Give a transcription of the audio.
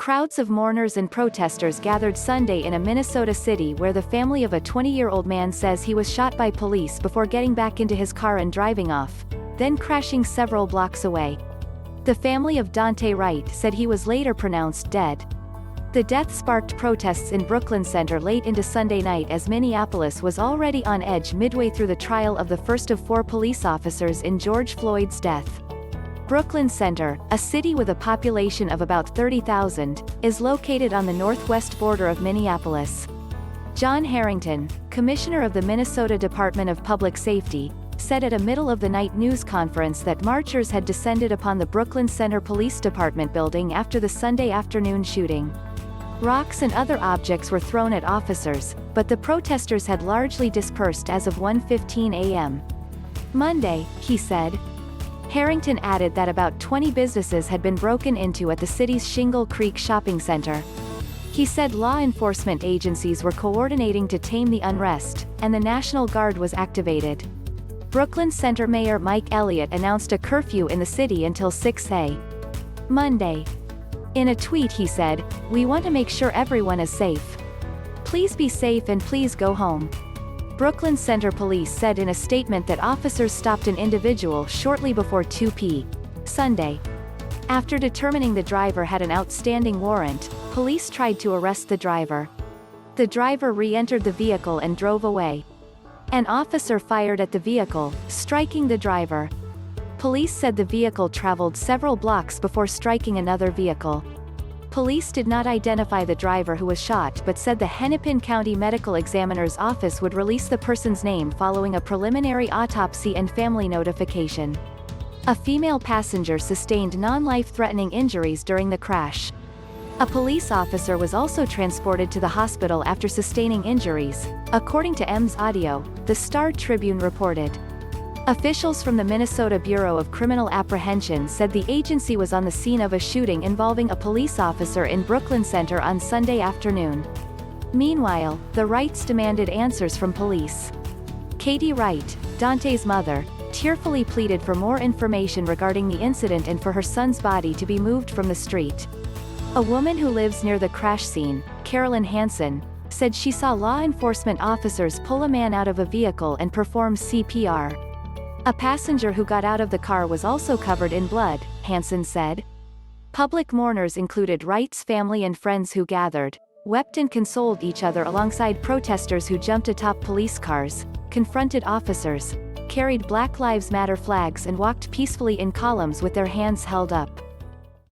Crowds of mourners and protesters gathered Sunday in a Minnesota city where the family of a 20-year-old man says he was shot by police before getting back into his car and driving off, then crashing several blocks away. The family of Daunte Wright said he was later pronounced dead. The death sparked protests in Brooklyn Center late into Sunday night as Minneapolis was already on edge midway through the trial of the first of 4 police officers in George Floyd's death. Brooklyn Center, a city with a population of about 30,000, is located on the northwest border of Minneapolis. John Harrington, commissioner of the Minnesota Department of Public Safety, said at a middle-of-the-night news conference that marchers had descended upon the Brooklyn Center Police Department building after the Sunday afternoon shooting. Rocks and other objects were thrown at officers, but the protesters had largely dispersed as of 1:15 a.m. Monday, he said. Harrington added that about 20 businesses had been broken into at the city's Shingle Creek shopping center. He said law enforcement agencies were coordinating to tame the unrest, and the National Guard was activated. Brooklyn Center Mayor Mike Elliott announced a curfew in the city until 6 a.m. Monday. In a tweet he said, "We want to make sure everyone is safe. Please be safe and please go home." Brooklyn Center Police said in a statement that officers stopped an individual shortly before 2 p.m. Sunday. After determining the driver had an outstanding warrant, police tried to arrest the driver. The driver re-entered the vehicle and drove away. An officer fired at the vehicle, striking the driver. Police said the vehicle traveled several blocks before striking another vehicle. Police did not identify the driver who was shot but said the Hennepin County Medical Examiner's Office would release the person's name following a preliminary autopsy and family notification. A female passenger sustained non-life-threatening injuries during the crash. A police officer was also transported to the hospital after sustaining injuries, according to EMS Audio, the Star Tribune reported. Officials from the Minnesota Bureau of Criminal Apprehension said the agency was on the scene of a shooting involving a police officer in Brooklyn Center on Sunday afternoon. Meanwhile, the Wrights demanded answers from police. Katie Wright, Daunte's mother, tearfully pleaded for more information regarding the incident and for her son's body to be moved from the street. A woman who lives near the crash scene, Carolyn Hansen, said she saw law enforcement officers pull a man out of a vehicle and perform CPR. A passenger who got out of the car was also covered in blood, Hansen said. Public mourners included Wright's family and friends who gathered, wept and consoled each other alongside protesters who jumped atop police cars, confronted officers, carried Black Lives Matter flags and walked peacefully in columns with their hands held up.